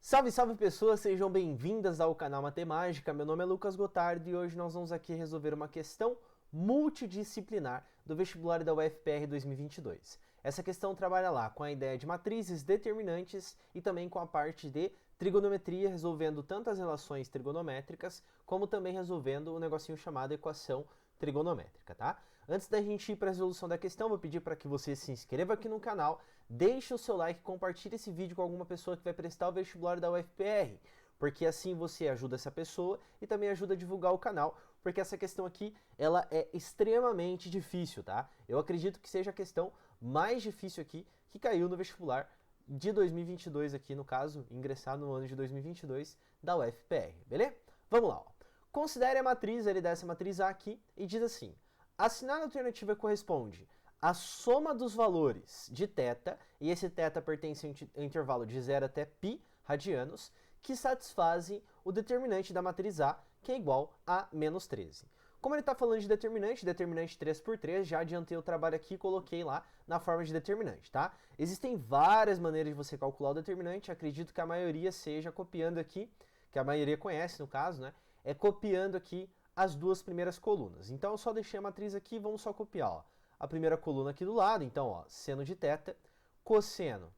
Salve, salve pessoas, sejam bem-vindas ao canal Matemática. Meu nome é Lucas Gotardo e hoje nós vamos aqui resolver uma questão multidisciplinar do vestibular da UFPR 2022. Essa questão trabalha lá com a ideia de matrizes determinantes e também com a parte de trigonometria, resolvendo tanto as relações trigonométricas como também resolvendo o negocinho chamado equação trigonométrica, tá? Antes da gente ir para a resolução da questão, vou pedir para que você se inscreva aqui no canal, deixe o seu like e compartilhe esse vídeo com alguma pessoa que vai prestar o vestibular da UFPR, porque assim você ajuda essa pessoa e também ajuda a divulgar o canal, porque essa questão aqui, ela é extremamente difícil, tá? Eu acredito que seja a questão mais difícil aqui que caiu no vestibular de 2022 aqui, no caso, ingressar no ano de 2022 da UFPR, beleza? Vamos lá, ó. Considere a matriz, ele dá essa matriz A aqui e diz assim: a assinada alternativa corresponde à soma dos valores de θ, e esse θ pertence ao intervalo de 0 até π radianos, que satisfazem o determinante da matriz A, que é igual a menos 13. Como ele está falando de determinante 3 por 3, já adiantei o trabalho aqui e coloquei lá na forma de determinante, tá? Existem várias maneiras de você calcular o determinante, acredito que a maioria seja copiando aqui, que a maioria conhece no caso, né? É copiando aqui as duas primeiras colunas. Então eu só deixei a matriz aqui, vamos só copiar, ó, a primeira coluna aqui do lado, então, ó, seno de θ, cosseno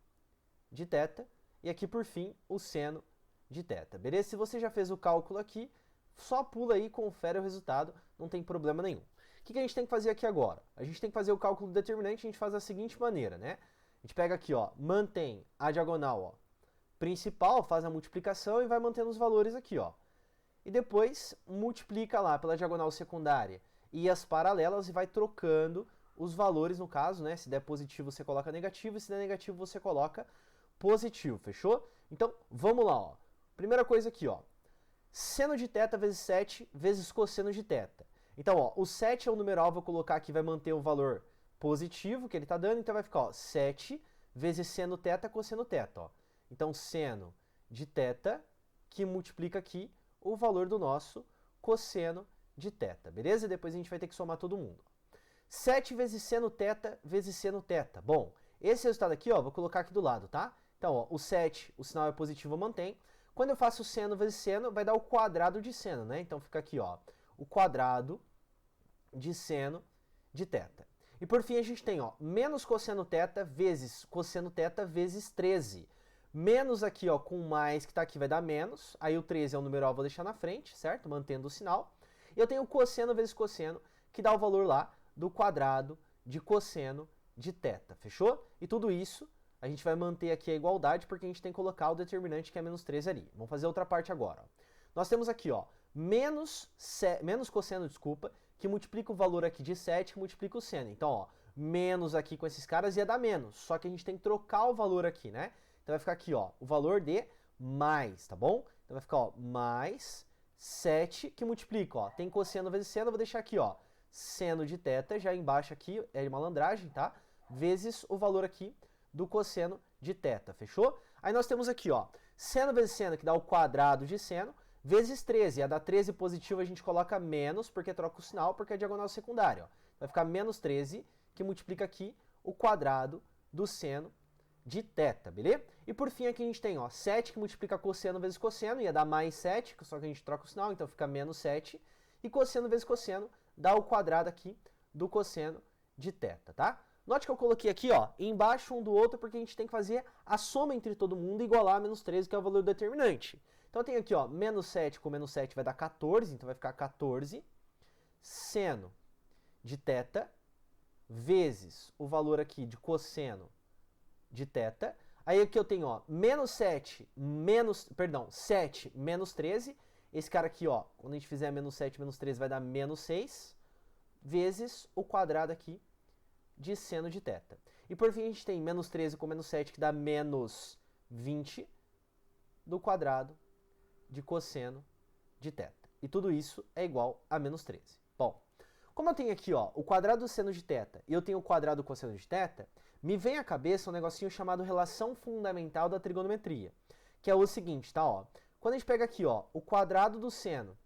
de θ, e aqui por fim o seno de θ, beleza? Se você já fez o cálculo aqui, só pula aí e confere o resultado, não tem problema nenhum. O que a gente tem que fazer aqui agora? A gente tem que fazer o cálculo do determinante, a gente faz da seguinte maneira, né? A gente pega aqui, ó, mantém a diagonal, ó, principal, faz a multiplicação e vai mantendo os valores aqui, ó. E depois multiplica lá pela diagonal secundária e as paralelas e vai trocando os valores, no caso, né? Se der positivo, você coloca negativo, e se der negativo, você coloca positivo, fechou? Então, vamos lá, ó. Primeira coisa aqui, ó. Seno de θ vezes 7 vezes cosseno de θ. Então, ó, o 7 é o numeral, vou colocar aqui, vai manter o valor positivo que ele está dando, então vai ficar, ó, 7 vezes seno θ cosseno θ, ó. Então, seno de θ, que multiplica aqui o valor do nosso cosseno de θ, beleza? E depois a gente vai ter que somar todo mundo. 7 vezes seno θ vezes seno θ. Bom, esse resultado aqui, ó, vou colocar aqui do lado, tá? Então, ó, o 7, o sinal é positivo, mantém. Quando eu faço seno vezes seno, vai dar o quadrado de seno, né? Então fica aqui, ó, o quadrado de seno de θ. E por fim a gente tem, ó, menos cosseno θ vezes cosseno θ vezes 13. Menos aqui, ó, com mais que tá aqui vai dar menos. Aí o 13 é o numeral, vou deixar na frente, certo? Mantendo o sinal. E eu tenho cosseno vezes cosseno, que dá o valor lá do quadrado de cosseno de θ, fechou? E tudo isso a gente vai manter aqui a igualdade, porque a gente tem que colocar o determinante que é menos 13 ali. Vamos fazer outra parte agora, ó. Nós temos aqui, ó, menos cosseno, desculpa, que multiplica o valor aqui de 7, que multiplica o seno. Então, ó, menos aqui com esses caras ia dar menos, só que a gente tem que trocar o valor aqui, né? Então vai ficar aqui, ó, o valor de mais, tá bom? Então vai ficar, ó, mais 7 que multiplica, ó, tem cosseno vezes seno, eu vou deixar aqui, ó, seno de θ, já embaixo aqui, é malandragem, tá? Vezes o valor aqui do cosseno de θ, fechou? Aí nós temos aqui, ó, seno vezes seno, que dá o quadrado de seno, vezes 13. A da 13 positivo a gente coloca menos, porque troca o sinal, porque é diagonal secundária, ó. Vai ficar menos 13, que multiplica aqui o quadrado do seno de θ, beleza? E por fim aqui a gente tem, ó, 7 que multiplica cosseno vezes cosseno, ia dar mais 7, só que a gente troca o sinal, então fica menos 7. E cosseno vezes cosseno dá o quadrado aqui do cosseno de θ, tá? Note que eu coloquei aqui, ó, embaixo um do outro, porque a gente tem que fazer a soma entre todo mundo e igualar a menos 13, que é o valor determinante. Então eu tenho aqui, ó, menos 7 com menos 7 vai dar 14, então vai ficar 14 seno de θ vezes o valor aqui de cosseno de θ. Aí aqui eu tenho, ó, menos 7 menos 13. Esse cara aqui, ó, quando a gente fizer menos 7 menos 13 vai dar menos 6, vezes o quadrado aqui de seno de θ. E por fim a gente tem menos 13 com menos 7, que dá menos 20 do quadrado de cosseno de θ. E tudo isso é igual a menos 13. Bom, como eu tenho aqui, ó, o quadrado do seno de θ e eu tenho o quadrado do cosseno de θ, me vem à cabeça um negocinho chamado relação fundamental da trigonometria, que é o seguinte, tá, ó. Quando a gente pega aqui, ó, o quadrado do seno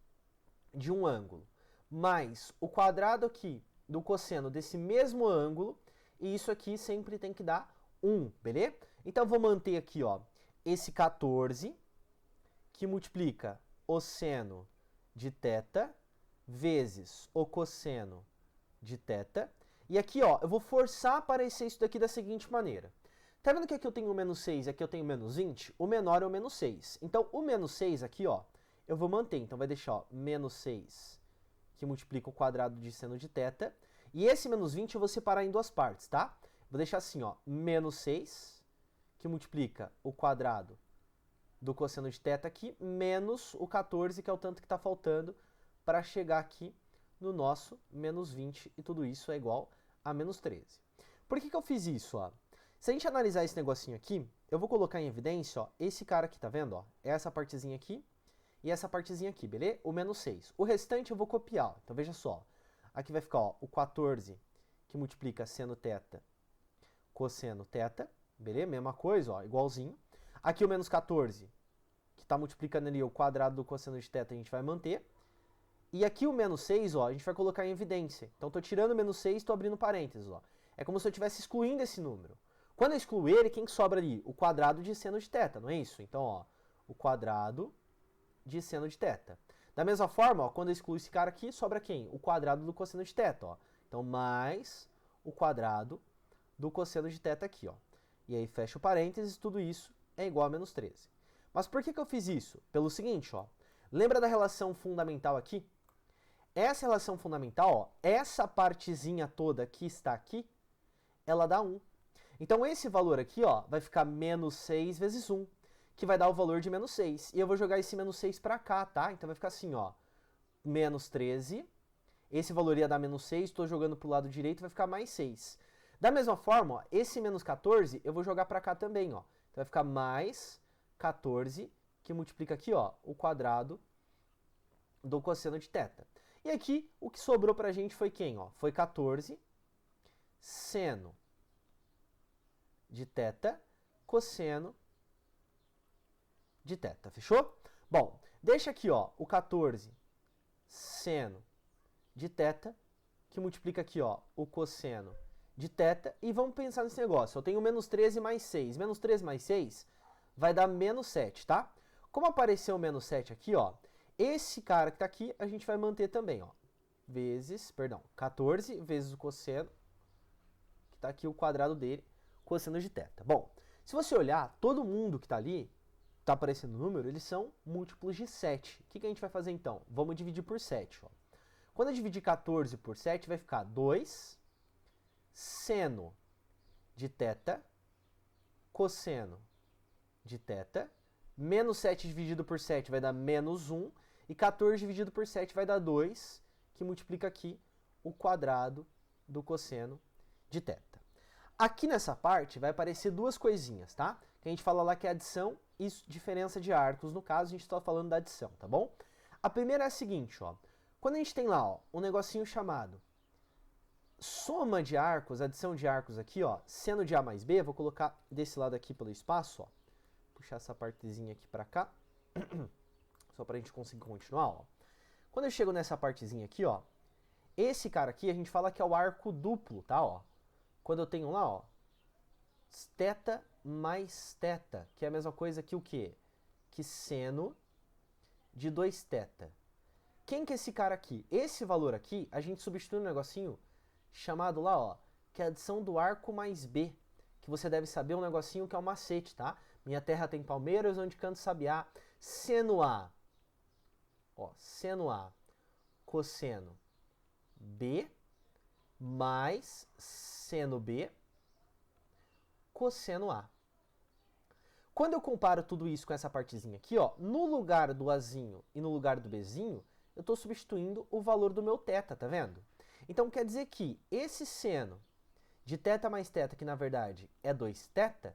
de um ângulo mais o quadrado aqui do cosseno desse mesmo ângulo, e isso aqui sempre tem que dar 1, beleza? Então, vou manter aqui, ó, esse 14 que multiplica o seno de θ vezes o cosseno de θ. E aqui, ó, eu vou forçar a aparecer isso daqui da seguinte maneira. Tá vendo que aqui eu tenho o menos 6 e aqui eu tenho o menos 20? O menor é o menos 6. Então, o menos 6 aqui, ó, eu vou manter. Então, vai deixar, ó, menos 6, que multiplica o quadrado de seno de θ. E esse menos 20 eu vou separar em duas partes, tá? Vou deixar assim, ó, menos 6, que multiplica o quadrado do cosseno de θ aqui, menos o 14, que é o tanto que está faltando para chegar aqui no nosso menos 20, e tudo isso é igual a menos 13. Por que eu fiz isso, ó? Se a gente analisar esse negocinho aqui, eu vou colocar em evidência, ó, esse cara aqui, tá vendo, ó? Essa partezinha aqui e essa partezinha aqui, beleza? O menos 6. O restante eu vou copiar, ó. Então veja só, aqui vai ficar, ó, o 14, que multiplica seno θ, cosseno θ, beleza? Mesma coisa, ó, igualzinho. Aqui o menos 14, que está multiplicando ali o quadrado do cosseno de θ, a gente vai manter. E aqui o menos 6, ó, a gente vai colocar em evidência. Então, estou tirando o menos 6 e estou abrindo parênteses. Ó. É como se eu estivesse excluindo esse número. Quando eu excluo ele, quem que sobra ali? O quadrado de seno de θ, não é isso? Então, ó, o quadrado de seno de θ. Da mesma forma, ó, quando eu excluo esse cara aqui, sobra quem? O quadrado do cosseno de θ. Ó. Então, mais o quadrado do cosseno de θ aqui. Ó. E aí, fecha o parênteses, tudo isso é igual a menos 13. Mas por que eu fiz isso? Pelo seguinte, ó. Lembra da relação fundamental aqui? Essa relação fundamental, ó, essa partezinha toda que está aqui, ela dá 1. Então, esse valor aqui, ó, vai ficar menos 6 vezes 1, que vai dar o valor de menos 6. E eu vou jogar esse menos 6 para cá, tá? Então, vai ficar assim, ó, menos 13. Esse valor ia dar menos 6, estou jogando para o lado direito, vai ficar mais 6. Da mesma forma, ó, esse menos 14, eu vou jogar para cá também, ó. Então, vai ficar mais 14, que multiplica aqui, ó, o quadrado do cosseno de θ. E aqui, o que sobrou pra gente foi quem? Ó? Foi 14 seno de θ cosseno de θ. Fechou? Bom, deixa aqui, ó, o 14 seno de θ, que multiplica aqui, ó, o cosseno de θ. E vamos pensar nesse negócio. Eu tenho menos 13 mais 6. Menos 13 mais 6 vai dar menos 7, tá? Como apareceu o menos 7 aqui, ó, esse cara que está aqui, a gente vai manter também, ó. 14 vezes o cosseno, que está aqui o quadrado dele, cosseno de θ. Bom, se você olhar, todo mundo que está ali, está aparecendo o número, eles são múltiplos de 7. O que a gente vai fazer então? Vamos dividir por 7, ó. Quando eu dividir 14 por 7, vai ficar 2 seno de θ, cosseno de θ, menos 7 dividido por 7 vai dar menos 1, e 14 dividido por 7 vai dar 2, que multiplica aqui o quadrado do cosseno de θ. Aqui nessa parte vai aparecer duas coisinhas, tá? Que a gente fala lá que é adição e diferença de arcos. No caso, a gente está falando da adição, tá bom? A primeira é a seguinte, ó. Quando a gente tem lá, ó, um negocinho chamado soma de arcos, adição de arcos aqui, ó, seno de A mais B, vou colocar desse lado aqui pelo espaço, ó. Puxar essa partezinha aqui para cá, só para a gente conseguir continuar, ó. Quando eu chego nessa partezinha aqui, ó, esse cara aqui a gente fala que é o arco duplo, tá, ó. Quando eu tenho lá, ó, θ mais θ, que é a mesma coisa que o quê? Que seno de 2θ. Quem que é esse cara aqui? Esse valor aqui, a gente substitui um negocinho chamado lá, ó, que é a adição do arco mais B, que você deve saber um negocinho que é um macete, tá? Minha terra tem palmeiras, onde canto sabiá. Seno A, ó, seno A, cosseno B, mais seno B, cosseno A. Quando eu comparo tudo isso com essa partezinha aqui, ó, no lugar do Azinho e no lugar do Bzinho, eu estou substituindo o valor do meu θ, tá vendo? Então quer dizer que esse seno de θ mais θ, que na verdade é 2θ,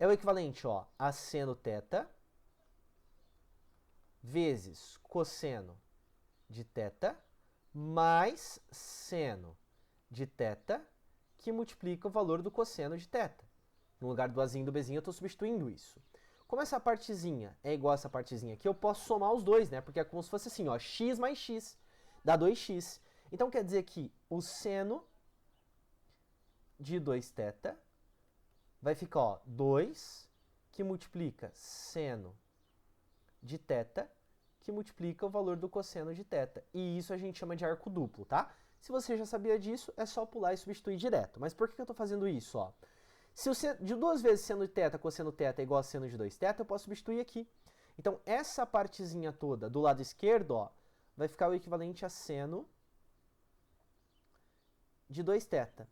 é o equivalente, ó, a seno θ vezes cosseno de θ mais seno de θ, que multiplica o valor do cosseno de θ. No lugar do Azinho e do Bzinho, eu estou substituindo isso. Como essa partezinha é igual a essa partezinha aqui, eu posso somar os dois, né? Porque é como se fosse assim, ó, x mais x, dá 2x. Então, quer dizer que o seno de 2θ vai ficar, ó, 2, que multiplica seno de θ, que multiplica o valor do cosseno de θ. E isso a gente chama de arco duplo, tá? Se você já sabia disso, é só pular e substituir direto. Mas por que eu estou fazendo isso? Ó? Se de 2 vezes seno de θ, cosseno θ é igual a seno de 2θ, eu posso substituir aqui. Então, essa partezinha toda do lado esquerdo, ó, vai ficar o equivalente a seno de 2θ.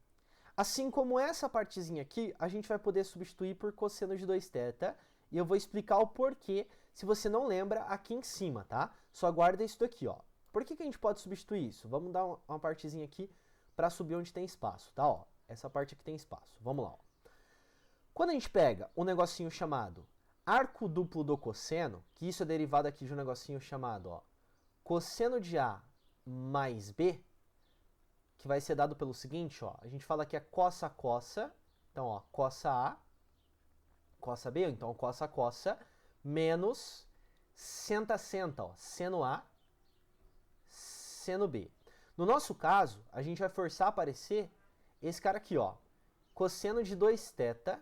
Assim como essa partezinha aqui, a gente vai poder substituir por cosseno de 2θ, e eu vou explicar o porquê, se você não lembra, aqui em cima, tá? Só guarda isso daqui, ó. Por que a gente pode substituir isso? Vamos dar uma partezinha aqui para subir onde tem espaço, tá? Ó, essa parte aqui tem espaço. Vamos lá, ó. Quando a gente pega um negocinho chamado arco duplo do cosseno, que isso é derivado aqui de um negocinho chamado, ó, cosseno de A mais B, que vai ser dado pelo seguinte, ó, a gente fala que é cossa cossa, então, ó, cossa A, cossa B, então cossa cossa, menos senta senta, ó, seno A, seno B. No nosso caso, a gente vai forçar a aparecer esse cara aqui, ó, cosseno de 2θ,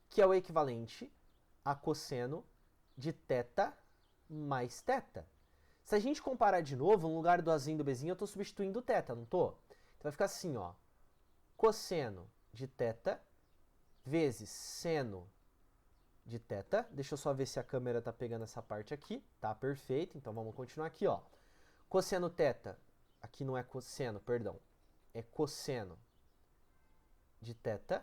que é o equivalente a cosseno de θ mais θ. Se a gente comparar de novo, no lugar do Azinho e do Bzinho, eu estou substituindo o θ, não estou? Então vai ficar assim, ó, cosseno de θ vezes seno de θ. Deixa eu só ver se a câmera está pegando essa parte aqui. Tá, perfeito. Então vamos continuar aqui, ó. Cosseno θ, aqui não é cosseno, perdão, é cosseno de θ,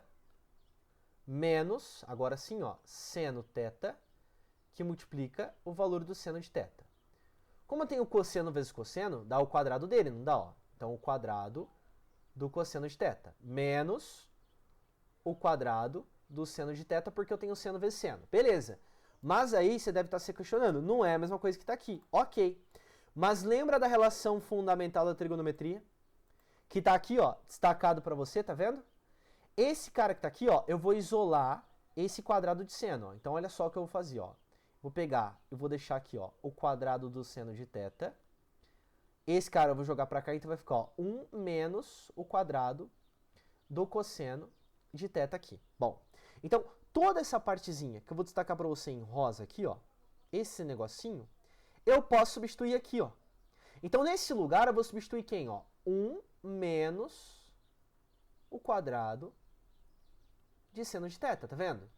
menos, agora sim, ó, seno θ, que multiplica o valor do seno de θ. Como eu tenho cosseno vezes cosseno, dá o quadrado dele, não dá, ó? Então, o quadrado do cosseno de θ, menos o quadrado do seno de θ, porque eu tenho seno vezes seno. Beleza. Mas aí você deve estar se questionando, não é a mesma coisa que está aqui. Ok. Mas lembra da relação fundamental da trigonometria? Que está aqui, ó, destacado para você, tá vendo? Esse cara que está aqui, ó, eu vou isolar esse quadrado de seno. Ó. Então, olha só o que eu vou fazer, ó. Vou pegar, eu vou deixar aqui, ó, o quadrado do seno de θ. Esse cara eu vou jogar para cá, então vai ficar, ó, 1 menos o quadrado do cosseno de θ aqui. Bom, então, toda essa partezinha que eu vou destacar para você em rosa aqui, ó, esse negocinho, eu posso substituir aqui, ó. Então, nesse lugar, eu vou substituir quem, ó? 1 menos o quadrado de seno de θ, tá vendo?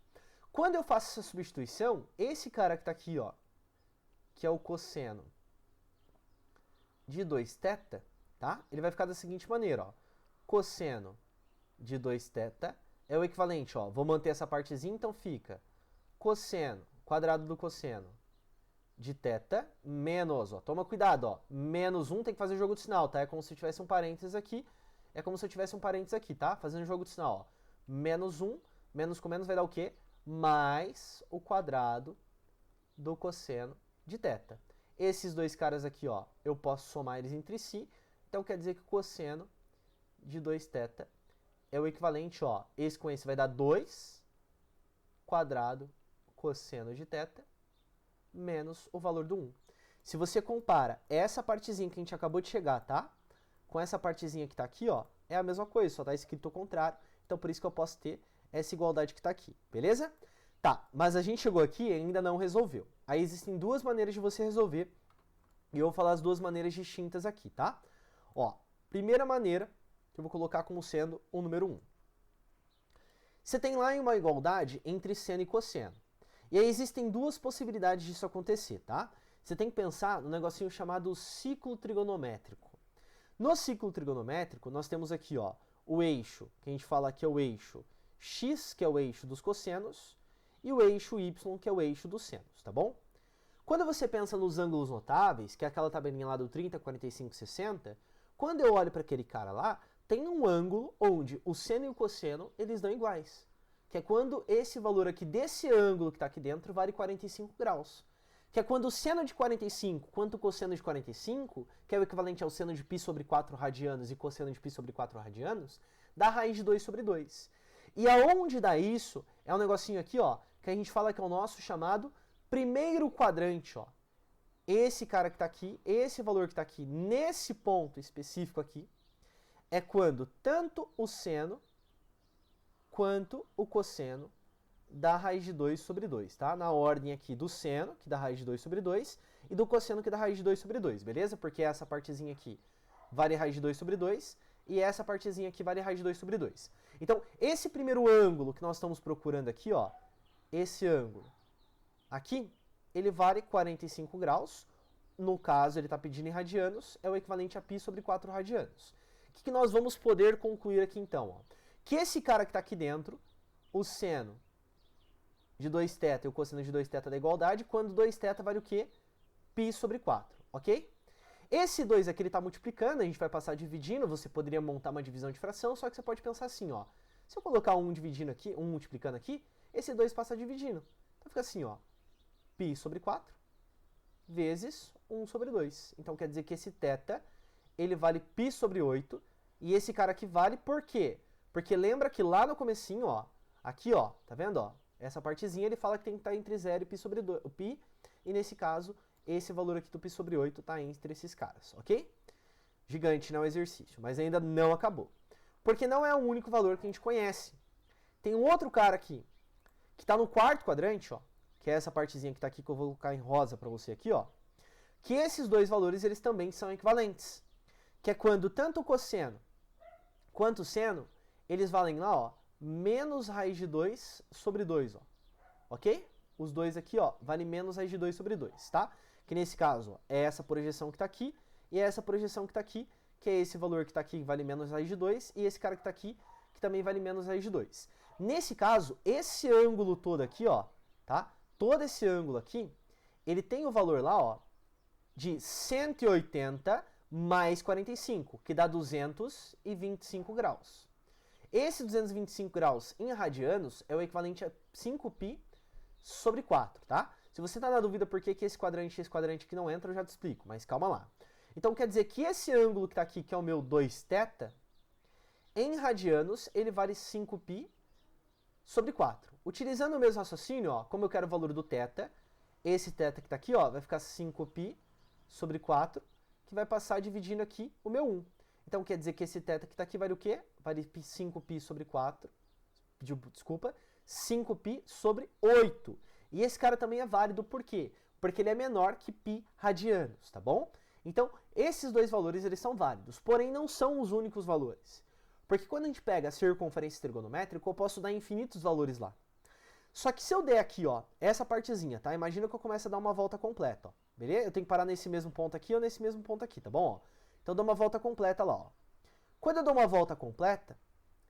Quando eu faço essa substituição, esse cara que está aqui, ó, que é o cosseno de 2θ, tá? Ele vai ficar da seguinte maneira, ó. Cosseno de 2θ é o equivalente, ó. Vou manter essa partezinha, então fica cosseno, quadrado do cosseno de θ, menos, ó. Toma cuidado, ó. Menos 1 tem que fazer jogo de sinal, tá? É como se eu tivesse um parênteses aqui. É como se eu tivesse um parênteses aqui, tá? Fazendo jogo de sinal, ó. Menos 1, menos com menos vai dar o quê? Mais o quadrado do cosseno de θ. Esses dois caras aqui, ó, eu posso somar eles entre si. Então quer dizer que o cosseno de 2θ é o equivalente, ó, esse com esse vai dar 2 quadrado cosseno de θ menos o valor do 1. Se você compara essa partezinha que a gente acabou de chegar, tá? Com essa partezinha que tá aqui, ó, é a mesma coisa, só tá escrito ao contrário. Então por isso que eu posso ter essa igualdade que está aqui, beleza? Tá, mas a gente chegou aqui e ainda não resolveu. Aí existem duas maneiras de você resolver, e eu vou falar as duas maneiras distintas aqui, tá? Ó, primeira maneira, que eu vou colocar como sendo o número 1. Você tem lá uma igualdade entre seno e cosseno. E aí existem duas possibilidades disso acontecer, tá? Você tem que pensar no negocinho chamado ciclo trigonométrico. No ciclo trigonométrico, nós temos aqui, ó, o eixo, que a gente fala que é o eixo x, que é o eixo dos cossenos, e o eixo y, que é o eixo dos senos, tá bom? Quando você pensa nos ângulos notáveis, que é aquela tabelinha lá do 30, 45, 60, quando eu olho para aquele cara lá, tem um ângulo onde o seno e o cosseno, eles dão iguais. Que é quando esse valor aqui desse ângulo que está aqui dentro vale 45 graus. Que é quando o seno de 45 quanto o cosseno de 45, que é o equivalente ao seno de π sobre 4 radianos e cosseno de π sobre 4 radianos, dá raiz de 2 sobre 2. E aonde dá isso é um negocinho aqui, ó, que a gente fala que é o nosso chamado primeiro quadrante, ó. Esse cara que está aqui, esse valor que está aqui, nesse ponto específico aqui, é quando tanto o seno quanto o cosseno da raiz de 2 sobre 2, tá? Na ordem aqui do seno, que dá raiz de 2 sobre 2, e do cosseno, que dá raiz de 2 sobre 2, beleza? Porque essa partezinha aqui vale raiz de 2 sobre 2, e essa partezinha aqui vale raiz de 2 sobre 2. Então, esse primeiro ângulo que nós estamos procurando aqui, ó, esse ângulo aqui, ele vale 45 graus. No caso, ele está pedindo em radianos, é o equivalente a π sobre 4 radianos. O que nós vamos poder concluir aqui, então? Ó? Que esse cara que está aqui dentro, o seno de 2θ e o cosseno de 2θ da igualdade, quando 2θ vale o quê? π sobre 4, ok? Esse 2 aqui ele está multiplicando, a gente vai passar dividindo, você poderia montar uma divisão de fração, só que você pode pensar assim, ó. Se eu colocar um dividindo aqui, um multiplicando aqui, esse 2 passa dividindo. Então fica assim, ó, π sobre 4 vezes 1 sobre 2. Então quer dizer que esse θ, ele vale π sobre 8, e esse cara aqui vale por quê? Porque lembra que lá no comecinho, ó, aqui, ó, tá vendo, ó? Essa partezinha ele fala que tem que estar entre 0 e π sobre 2, π, e nesse caso, esse valor aqui do π sobre 8 está entre esses caras, ok? Gigante, né, o exercício, mas ainda não acabou. Porque não é o único valor que a gente conhece. Tem um outro cara aqui, que está no quarto quadrante, ó, que é essa partezinha que está aqui, que eu vou colocar em rosa para você aqui, ó, que esses dois valores, eles também são equivalentes, que é quando tanto o cosseno quanto o seno, eles valem lá, ó, menos raiz de 2 sobre 2, ó, ok? Os dois aqui, ó, valem menos raiz de 2 sobre 2, tá? Que nesse caso, ó, é essa projeção que está aqui, e é essa projeção que está aqui, que é esse valor que está aqui, que vale menos raiz de 2, e esse cara que está aqui, que também vale menos raiz de 2. Nesse caso, esse ângulo todo aqui, ó, tá? Todo esse ângulo aqui, ele tem o valor lá, ó, de 180 mais 45, que dá 225 graus. Esse 225 graus em radianos é o equivalente a 5π sobre 4, tá? Se você está na dúvida por que esse quadrante e esse quadrante aqui não entram, eu já te explico, mas calma lá. Então quer dizer que esse ângulo que está aqui, que é o meu 2θ, em radianos, ele vale 5π sobre 4. Utilizando o mesmo raciocínio, ó, como eu quero o valor do θ, esse θ que está aqui, ó, vai ficar 5π sobre 4, que vai passar dividindo aqui o meu 1. Então quer dizer que esse θ que está aqui vale o quê? Vale 5π sobre 4, desculpa, 5π sobre 8. E esse cara também é válido por quê? Porque ele é menor que π radianos, tá bom? Então, esses dois valores, eles são válidos, porém não são os únicos valores. Porque quando a gente pega a circunferência trigonométrica, eu posso dar infinitos valores lá. Só que se eu der aqui, ó, essa partezinha, tá? Imagina que eu começo a dar uma volta completa, ó. Beleza? Eu tenho que parar nesse mesmo ponto aqui ou nesse mesmo ponto aqui, tá bom? Ó? Então eu dou uma volta completa lá, ó. Quando eu dou uma volta completa,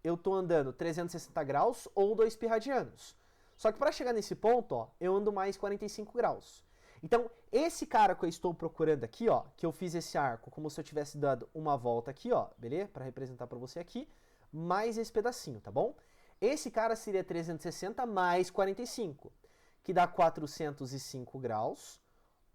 eu tô andando 360 graus ou 2π radianos. Só que para chegar nesse ponto, ó, eu ando mais 45 graus. Então, esse cara que eu estou procurando aqui, ó, que eu fiz esse arco como se eu tivesse dado uma volta aqui, ó, beleza? Para representar para você aqui, mais esse pedacinho, tá bom? Esse cara seria 360 mais 45, que dá 405 graus,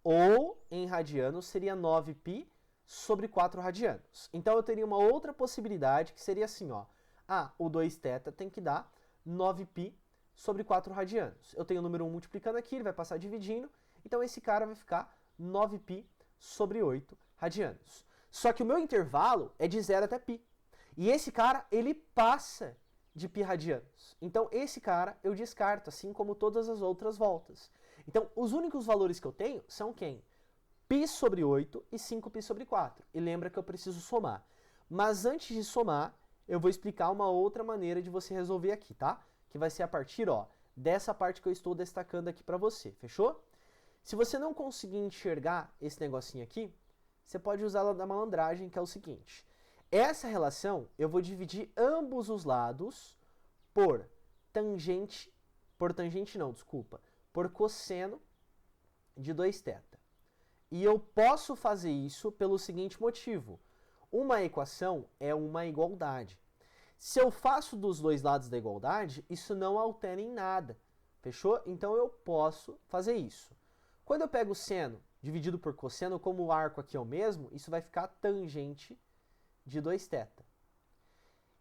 ou, em radianos, seria 9π sobre 4 radianos. Então, eu teria uma outra possibilidade, que seria assim, ó. Ah, o 2θ tem que dar 9π sobre 4 radianos. Eu tenho o número 1 multiplicando aqui, ele vai passar dividindo, então esse cara vai ficar 9π sobre 8 radianos. Só que o meu intervalo é de 0 até π. E esse cara, ele passa de π radianos. Então esse cara eu descarto, assim como todas as outras voltas. Então os únicos valores que eu tenho são quem? π sobre 8 e 5π sobre 4. E lembra que eu preciso somar. Mas antes de somar, eu vou explicar uma outra maneira de você resolver aqui, tá? Que vai ser a partir, ó, dessa parte que eu estou destacando aqui para você, fechou? Se você não conseguir enxergar esse negocinho aqui, você pode usar da malandragem, que é o seguinte. Essa relação, eu vou dividir ambos os lados por cosseno de 2θ. E eu posso fazer isso pelo seguinte motivo. Uma equação é uma igualdade. Se eu faço dos dois lados da igualdade, isso não altera em nada. Fechou? Então eu posso fazer isso. Quando eu pego seno dividido por cosseno, como o arco aqui é o mesmo, isso vai ficar tangente de 2θ.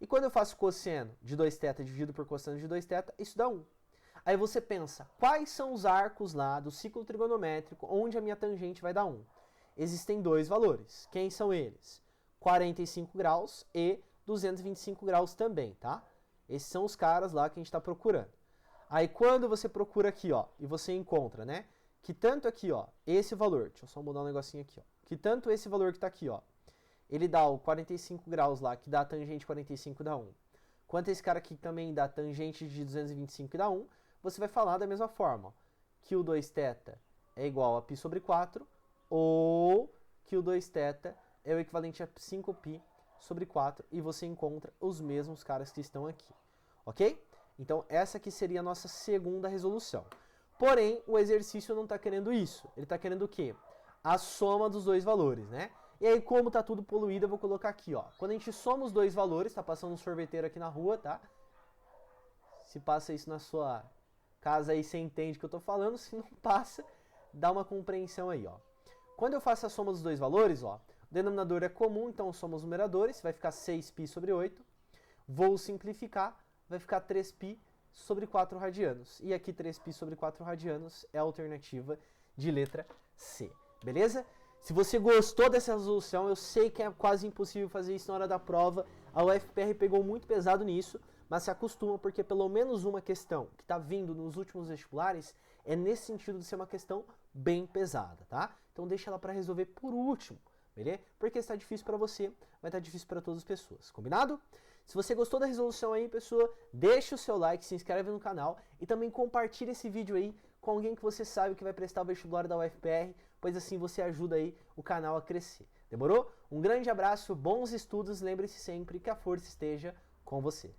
E quando eu faço cosseno de 2θ dividido por cosseno de 2θ, isso dá 1. Aí você pensa, quais são os arcos lá do ciclo trigonométrico onde a minha tangente vai dar 1? Existem dois valores. Quem são eles? 45 graus e 225 graus também, tá? Esses são os caras lá que a gente está procurando. Aí quando você procura aqui, ó, e você encontra, né, que tanto aqui, ó, esse valor, deixa eu só mudar um negocinho aqui, ó, que tanto esse valor que tá aqui, ó, ele dá o 45 graus lá, que dá a tangente 45 dá 1, quanto esse cara aqui também dá tangente de 225 que dá 1, você vai falar da mesma forma, ó, que o 2θ é igual a π sobre 4, ou que o 2θ é o equivalente a 5π sobre 4, e você encontra os mesmos caras que estão aqui, ok? Então essa aqui seria a nossa segunda resolução. Porém, o exercício não está querendo isso, ele está querendo o quê? A soma dos dois valores, né? E aí, como tá tudo poluído, eu vou colocar aqui, ó. Quando a gente soma os dois valores, tá passando um sorveteiro aqui na rua, tá? Se passa isso na sua casa aí, você entende o que eu tô falando. Se não passa, dá uma compreensão aí, ó. Quando eu faço a soma dos dois valores, ó, o denominador é comum, então soma os numeradores, vai ficar 6π sobre 8. Vou simplificar, vai ficar 3π sobre 4 radianos. E aqui 3π sobre 4 radianos é a alternativa de letra C, beleza? Se você gostou dessa resolução, eu sei que é quase impossível fazer isso na hora da prova, a UFPR pegou muito pesado nisso, mas se acostuma porque pelo menos uma questão que está vindo nos últimos vestibulares é nesse sentido de ser uma questão bem pesada, tá? Então deixa ela para resolver por último, beleza? Porque está difícil para você, vai estar difícil para todas as pessoas, combinado? Se você gostou da resolução aí, pessoa, deixa o seu like, se inscreve no canal e também compartilha esse vídeo aí com alguém que você sabe que vai prestar o vestibular da UFPR, pois assim você ajuda aí o canal a crescer. Demorou? Um grande abraço, bons estudos, lembre-se sempre que a força esteja com você.